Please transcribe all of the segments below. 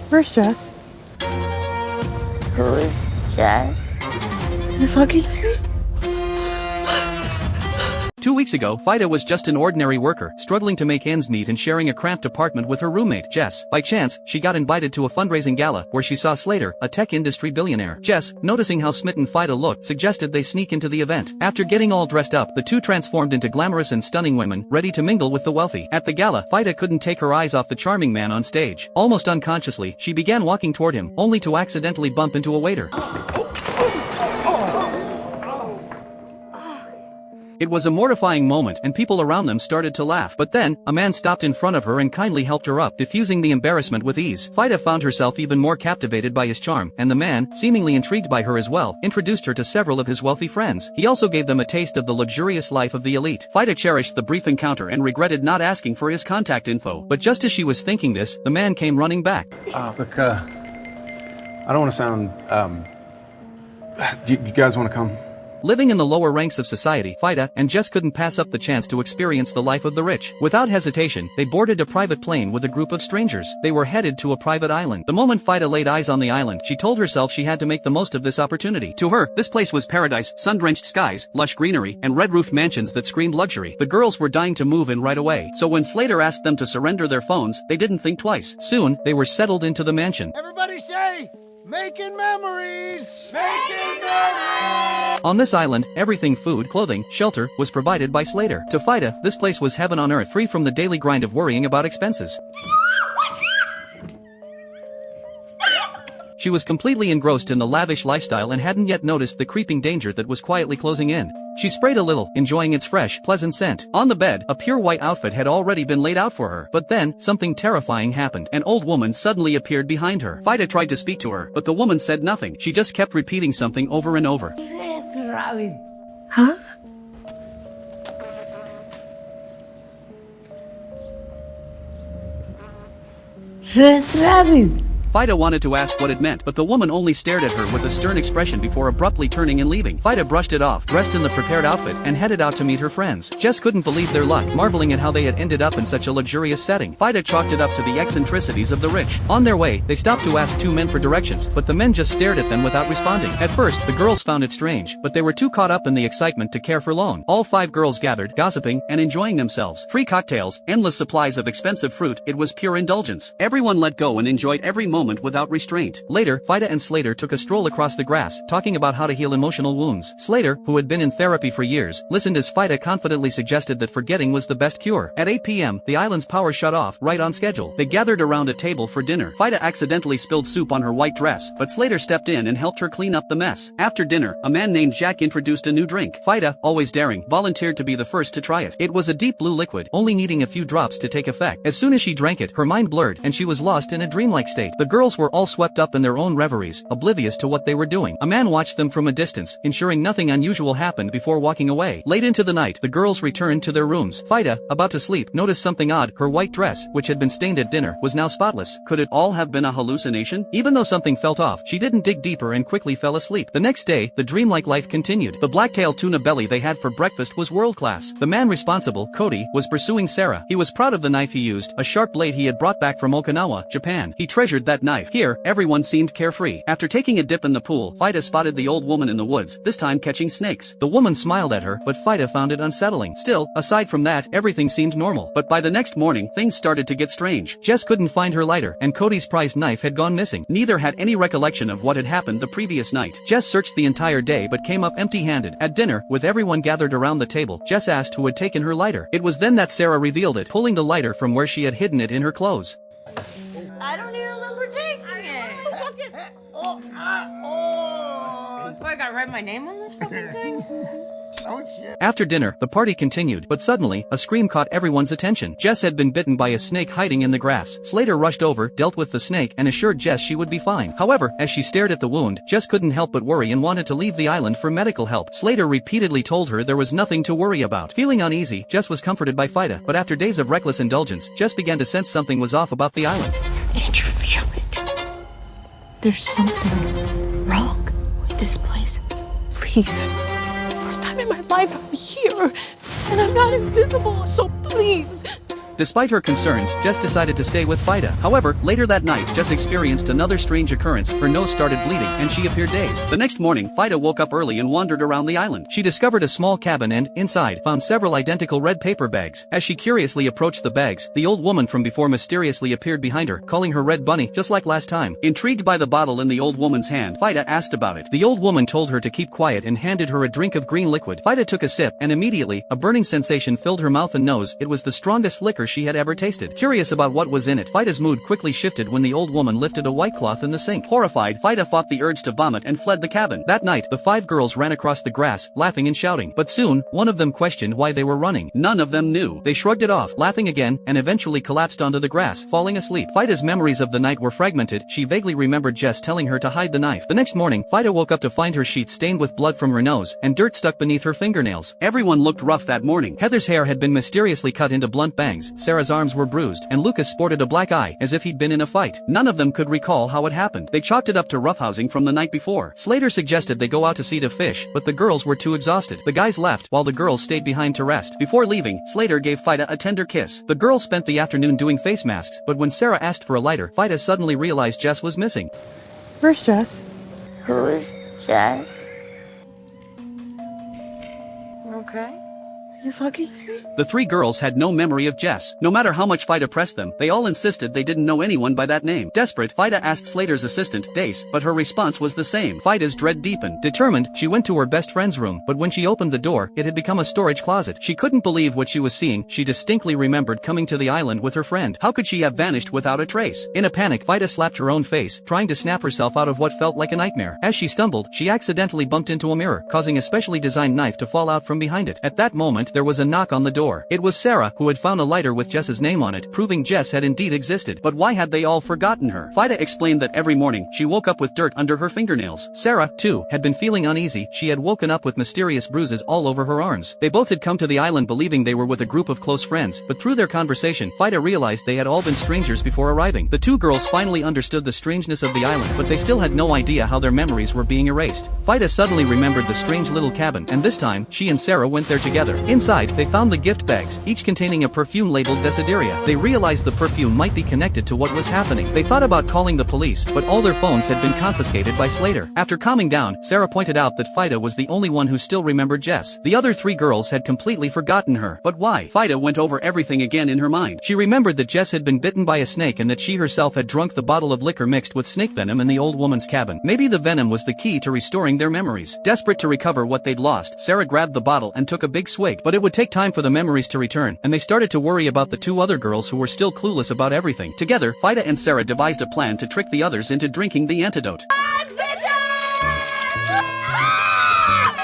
Where's Jess? Who is Jess? You're fucking free? 2 weeks ago, Fidah was just an ordinary worker, struggling to make ends meet and sharing a cramped apartment with her roommate, Jess. By chance, she got invited to a fundraising gala, where she saw Slater, a tech industry billionaire. Jess, noticing how smitten Fidah looked, suggested they sneak into the event. After getting all dressed up, the two transformed into glamorous and stunning women, ready to mingle with the wealthy. At the gala, Fidah couldn't take her eyes off the charming man on stage. Almost unconsciously, she began walking toward him, only to accidentally bump into a waiter. It was a mortifying moment and people around them started to laugh. But then, a man stopped in front of her and kindly helped her up, diffusing the embarrassment with ease. Fidah found herself even more captivated by his charm, and the man, seemingly intrigued by her as well, introduced her to several of his wealthy friends. He also gave them a taste of the luxurious life of the elite. Fidah cherished the brief encounter and regretted not asking for his contact info. But just as she was thinking this, the man came running back. Look, I don't want to sound, you guys want to come? Living in the lower ranks of society, Fidah and Jess couldn't pass up the chance to experience the life of the rich. Without hesitation, they boarded a private plane with a group of strangers. They were headed to a private island. The moment Fidah laid eyes on the island, she told herself she had to make the most of this opportunity. To her, this place was paradise, sun-drenched skies, lush greenery, and red-roofed mansions that screamed luxury. The girls were dying to move in right away. So when Slater asked them to surrender their phones, they didn't think twice. Soon, they were settled into the mansion. Everybody say, making memories! Making memories! On this island, everything food, clothing, shelter, was provided by Slater. To Fidah, this place was heaven on earth, free from the daily grind of worrying about expenses. She was completely engrossed in the lavish lifestyle and hadn't yet noticed the creeping danger that was quietly closing in. She sprayed a little, enjoying its fresh, pleasant scent. On the bed, a pure white outfit had already been laid out for her. But then, something terrifying happened. An old woman suddenly appeared behind her. Fidah tried to speak to her, but the woman said nothing. She just kept repeating something over and over. Huh? Red Rabbit. Fidah wanted to ask what it meant, but the woman only stared at her with a stern expression before abruptly turning and leaving. Fidah brushed it off, dressed in the prepared outfit, and headed out to meet her friends. Jess couldn't believe their luck, marveling at how they had ended up in such a luxurious setting. Fidah chalked it up to the eccentricities of the rich. On their way, they stopped to ask two men for directions, but the men just stared at them without responding. At first, the girls found it strange, but they were too caught up in the excitement to care for long. All 5 girls gathered, gossiping, and enjoying themselves. Free cocktails, endless supplies of expensive fruit, it was pure indulgence. Everyone let go and enjoyed every moment without restraint. Later, Fidah and Slater took a stroll across the grass, talking about how to heal emotional wounds. Slater, who had been in therapy for years, listened as Fidah confidently suggested that forgetting was the best cure. At 8 p.m., the island's power shut off, right on schedule. They gathered around a table for dinner. Fidah accidentally spilled soup on her white dress, but Slater stepped in and helped her clean up the mess. After dinner, a man named Jack introduced a new drink. Fidah, always daring, volunteered to be the first to try it. It was a deep blue liquid, only needing a few drops to take effect. As soon as she drank it, her mind blurred, and she was lost in a dreamlike state. The girls were all swept up in their own reveries, oblivious to what they were doing. A man watched them from a distance, ensuring nothing unusual happened before walking away. Late into the night, the girls returned to their rooms. Fidah, about to sleep, noticed something odd. Her white dress, which had been stained at dinner, was now spotless. Could it all have been a hallucination? Even though something felt off, she didn't dig deeper and quickly fell asleep. The next day, the dreamlike life continued. The blacktail tuna belly they had for breakfast was world-class. The man responsible, Cody, was pursuing Sarah. He was proud of the knife he used, a sharp blade he had brought back from Okinawa, Japan. He treasured that knife. Here, everyone seemed carefree. After taking a dip in the pool, Fidah spotted the old woman in the woods, this time catching snakes. The woman smiled at her, but Fidah found it unsettling. Still, aside from that, everything seemed normal. But by the next morning, things started to get strange. Jess couldn't find her lighter, and Cody's prized knife had gone missing. Neither had any recollection of what had happened the previous night. Jess searched the entire day but came up empty-handed. At dinner, with everyone gathered around the table, Jess asked who had taken her lighter. It was then that Sarah revealed it, pulling the lighter from where she had hidden it in her clothes. I don't even remember taking it. Oh, I gotta write my name on this fucking thing? Oh shit. After dinner, the party continued, but suddenly, a scream caught everyone's attention. Jess had been bitten by a snake hiding in the grass. Slater rushed over, dealt with the snake, and assured Jess she would be fine. However, as she stared at the wound, Jess couldn't help but worry and wanted to leave the island for medical help. Slater repeatedly told her there was nothing to worry about. Feeling uneasy, Jess was comforted by Fidah, but after days of reckless indulgence, Jess began to sense something was off about the island. Can't you feel it? There's something wrong with this place. Please. First time in my life I'm here. And I'm not invisible, so please. Despite her concerns, Jess decided to stay with Fido. However, later that night, Jess experienced another strange occurrence. Her nose started bleeding, and she appeared dazed. The next morning, Fido woke up early and wandered around the island. She discovered a small cabin and, inside, found several identical red paper bags. As she curiously approached the bags, the old woman from before mysteriously appeared behind her, calling her Red Bunny, just like last time. Intrigued by the bottle in the old woman's hand, Fido asked about it. The old woman told her to keep quiet and handed her a drink of green liquid. Fido took a sip, and immediately, a burning sensation filled her mouth and nose. It was the strongest liquor she had ever tasted. Curious about what was in it, Fido's mood quickly shifted when the old woman lifted a white cloth in the sink. Horrified, Fido fought the urge to vomit and fled the cabin. That night, the 5 girls ran across the grass, laughing and shouting. But soon, one of them questioned why they were running. None of them knew. They shrugged it off, laughing again, and eventually collapsed onto the grass, falling asleep. Fido's memories of the night were fragmented. She vaguely remembered Jess telling her to hide the knife. The next morning, Fido woke up to find her sheets stained with blood from her nose, and dirt stuck beneath her fingernails. Everyone looked rough that morning. Heather's hair had been mysteriously cut into blunt bangs, Sarah's arms were bruised, and Lucas sported a black eye, as if he'd been in a fight. None of them could recall how it happened. They chalked it up to roughhousing from the night before. Slater suggested they go out to sea to fish, but the girls were too exhausted. The guys left, while the girls stayed behind to rest. Before leaving, Slater gave Fido a tender kiss. The girls spent the afternoon doing face masks, but when Sarah asked for a lighter, Fido suddenly realized Jess was missing. Where's Jess? Who is Jess? Okay. Are you fucking with me? The 3 girls had no memory of Jess. No matter how much Fido pressed them, they all insisted they didn't know anyone by that name. Desperate, Fido asked Slater's assistant, Dace, but her response was the same. Fido's dread deepened. Determined, she went to her best friend's room, but when she opened the door, it had become a storage closet. She couldn't believe what she was seeing. She distinctly remembered coming to the island with her friend. How could she have vanished without a trace? In a panic, Fido slapped her own face, trying to snap herself out of what felt like a nightmare. As she stumbled, she accidentally bumped into a mirror, causing a specially designed knife to fall out from behind it. At that moment, there was a knock on the door. It was Sarah, who had found a lighter with Jess's name on it, proving Jess had indeed existed. But why had they all forgotten her? Fido explained that every morning, she woke up with dirt under her fingernails. Sarah, too, had been feeling uneasy. She had woken up with mysterious bruises all over her arms. They both had come to the island believing they were with a group of close friends, but through their conversation, Fido realized they had all been strangers before arriving. The 2 girls finally understood the strangeness of the island, but they still had no idea how their memories were being erased. Fido suddenly remembered the strange little cabin, and this time, she and Sarah went there together. Inside, they found the gift bags, each containing a perfume labeled Desideria. They realized the perfume might be connected to what was happening. They thought about calling the police, but all their phones had been confiscated by Slater. After calming down, Sarah pointed out that Fido was the only one who still remembered Jess. The other 3 girls had completely forgotten her. But why? Fido went over everything again in her mind. She remembered that Jess had been bitten by a snake and that she herself had drunk the bottle of liquor mixed with snake venom in the old woman's cabin. Maybe the venom was the key to restoring their memories. Desperate to recover what they'd lost, Sarah grabbed the bottle and took a big swig. But it would take time for the memories to return, and they started to worry about the 2 other girls who were still clueless about everything. Together, Fido and Sarah devised a plan to trick the others into drinking the antidote.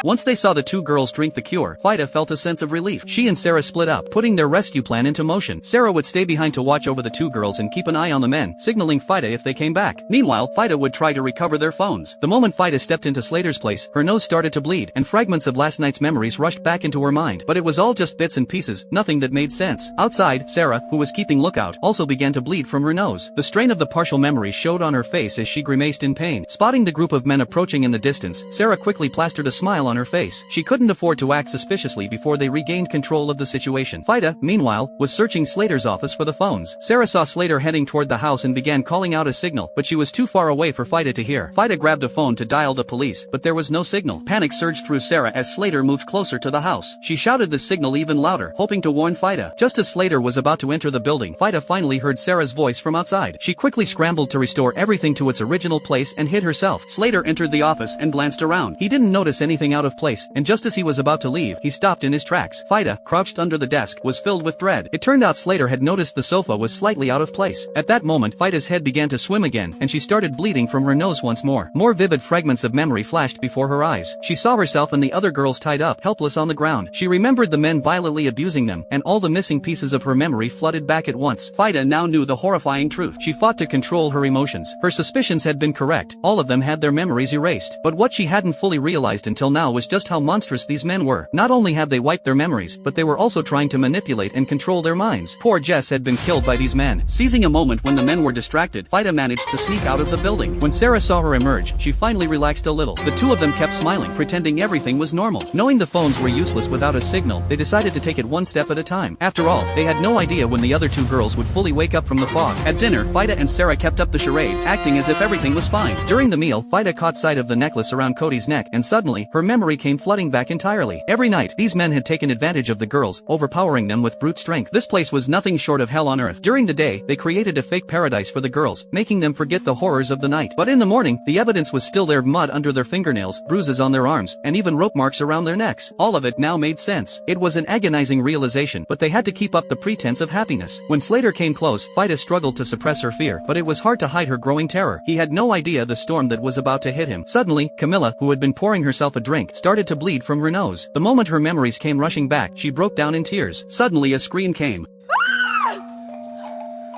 Once they saw the 2 girls drink the cure, Fido felt a sense of relief. She and Sarah split up, putting their rescue plan into motion. Sarah would stay behind to watch over the 2 girls and keep an eye on the men, signaling Fido if they came back. Meanwhile, Fido would try to recover their phones. The moment Fido stepped into Slater's place, her nose started to bleed, and fragments of last night's memories rushed back into her mind. But it was all just bits and pieces, nothing that made sense. Outside, Sarah, who was keeping lookout, also began to bleed from her nose. The strain of the partial memory showed on her face as she grimaced in pain. Spotting the group of men approaching in the distance, Sarah quickly plastered a smile on her face. She couldn't afford to act suspiciously before they regained control of the situation. Fido, meanwhile, was searching Slater's office for the phones. Sarah saw Slater heading toward the house and began calling out a signal, but she was too far away for Fido to hear. Fido grabbed a phone to dial the police, but there was no signal. Panic surged through Sarah as Slater moved closer to the house. She shouted the signal even louder, hoping to warn Fido. Just as Slater was about to enter the building, Fido finally heard Sarah's voice from outside. She quickly scrambled to restore everything to its original place and hid herself. Slater entered the office and glanced around. He didn't notice anything out of place, and just as he was about to leave, he stopped in his tracks. Fido, crouched under the desk, was filled with dread. It turned out Slater had noticed the sofa was slightly out of place. At that moment, Fido's head began to swim again, and she started bleeding from her nose once more. More vivid fragments of memory flashed before her eyes. She saw herself and the other girls tied up, helpless on the ground. She remembered the men violently abusing them, and all the missing pieces of her memory flooded back at once. Fido now knew the horrifying truth. She fought to control her emotions. Her suspicions had been correct. All of them had their memories erased. But what she hadn't fully realized until now now was just how monstrous these men were. Not only had they wiped their memories, but they were also trying to manipulate and control their minds. Poor Jess had been killed by these men. Seizing a moment when the men were distracted, Vida managed to sneak out of the building. When Sarah saw her emerge, she finally relaxed a little. The two of them kept smiling, pretending everything was normal. Knowing the phones were useless without a signal, they decided to take it one step at a time. After all, they had no idea when the other two girls would fully wake up from the fog. At dinner, Vida and Sarah kept up the charade, acting as if everything was fine. During the meal, Vida caught sight of the necklace around Cody's neck, and suddenly, her memory came flooding back entirely. Every night, these men had taken advantage of the girls, overpowering them with brute strength. This place was nothing short of hell on earth. During the day, they created a fake paradise for the girls, making them forget the horrors of the night. But in the morning, the evidence was still there: mud under their fingernails, bruises on their arms, and even rope marks around their necks. All of it now made sense. It was an agonizing realization, but they had to keep up the pretense of happiness. When Slater came close, Vida struggled to suppress her fear, but it was hard to hide her growing terror. He had no idea the storm that was about to hit him. Suddenly, Camilla, who had been pouring herself a drink, started to bleed from her nose. The moment her memories came rushing back, she broke down in tears. Suddenly a scream came.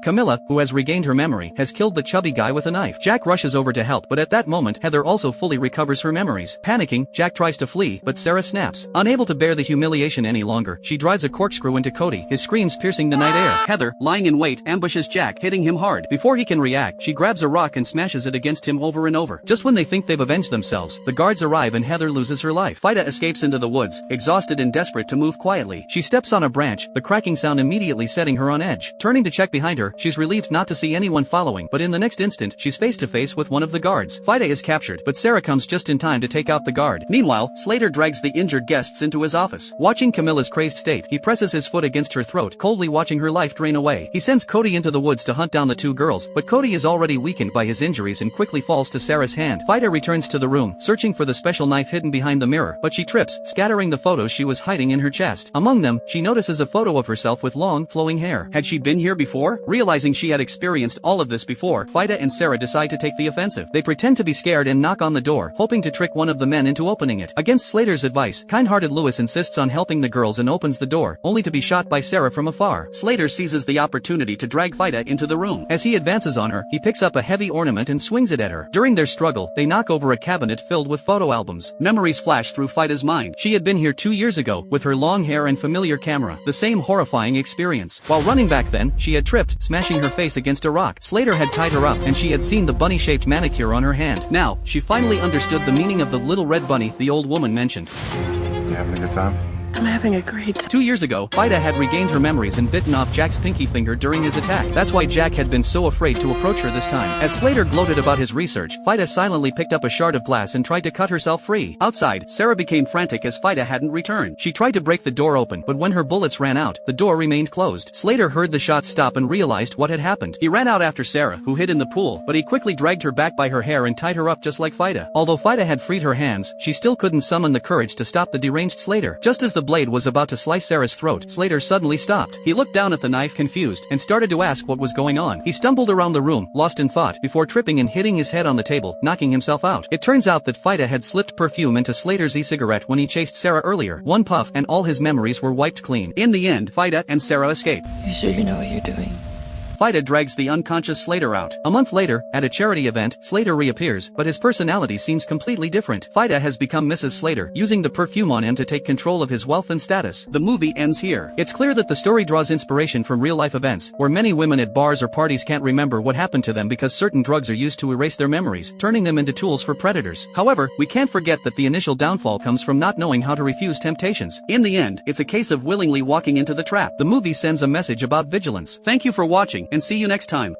Camilla, who has regained her memory, has killed the chubby guy with a knife. Jack rushes over to help, but at that moment, Heather also fully recovers her memories. Panicking, Jack tries to flee, but Sarah snaps. Unable to bear the humiliation any longer, she drives a corkscrew into Cody, his screams piercing the night air. Heather, lying in wait, ambushes Jack, hitting him hard. Before he can react, she grabs a rock and smashes it against him over and over. Just when they think they've avenged themselves, the guards arrive and Heather loses her life. Vida escapes into the woods, exhausted and desperate to move quietly. She steps on a branch, the cracking sound immediately setting her on edge. Turning to check behind her, she's relieved not to see anyone following, but in the next instant, she's face to face with one of the guards. Vida is captured, but Sarah comes just in time to take out the guard. Meanwhile, Slater drags the injured guests into his office. Watching Camilla's crazed state, he presses his foot against her throat, coldly watching her life drain away. He sends Cody into the woods to hunt down the two girls, but Cody is already weakened by his injuries and quickly falls to Sarah's hand. Vida returns to the room, searching for the special knife hidden behind the mirror, but she trips, scattering the photos she was hiding in her chest. Among them, she notices a photo of herself with long, flowing hair. Had she been here before? Realizing she had experienced all of this before, Vida and Sarah decide to take the offensive. They pretend to be scared and knock on the door, hoping to trick one of the men into opening it. Against Slater's advice, kind-hearted Lewis insists on helping the girls and opens the door, only to be shot by Sarah from afar. Slater seizes the opportunity to drag Vida into the room. As he advances on her, he picks up a heavy ornament and swings it at her. During their struggle, they knock over a cabinet filled with photo albums. Memories flash through Vida's mind. She had been here 2 years ago, with her long hair and familiar camera. The same horrifying experience. While running back then, she had tripped, smashing her face against a rock. Slater had tied her up, and she had seen the bunny-shaped manicure on her hand. Now, she finally understood the meaning of the little red bunny the old woman mentioned. You having a good time? I'm having a great time. 2 years ago, Vida had regained her memories and bitten off Jack's pinky finger during his attack. That's why Jack had been so afraid to approach her this time. As Slater gloated about his research, Vida silently picked up a shard of glass and tried to cut herself free. Outside, Sarah became frantic as Vida hadn't returned. She tried to break the door open, but when her bullets ran out, the door remained closed. Slater heard the shots stop and realized what had happened. He ran out after Sarah, who hid in the pool, but he quickly dragged her back by her hair and tied her up just like Vida. Although Vida had freed her hands, she still couldn't summon the courage to stop the deranged Slater. Just as the blade was about to slice Sarah's throat, Slater suddenly stopped. He looked down at the knife confused, and started to ask what was going on. He stumbled around the room, lost in thought, before tripping and hitting his head on the table, knocking himself out. It turns out that Vida had slipped perfume into Slater's e-cigarette when he chased Sarah earlier. One puff, and all his memories were wiped clean. In the end, Vida and Sarah escape. You sure you know what you're doing? Vida drags the unconscious Slater out. A month later, at a charity event, Slater reappears, but his personality seems completely different. Vida has become Mrs. Slater, using the perfume on him to take control of his wealth and status. The movie ends here. It's clear that the story draws inspiration from real-life events, where many women at bars or parties can't remember what happened to them because certain drugs are used to erase their memories, turning them into tools for predators. However, we can't forget that the initial downfall comes from not knowing how to refuse temptations. In the end, it's a case of willingly walking into the trap. The movie sends a message about vigilance. Thank you for watching, and see you next time.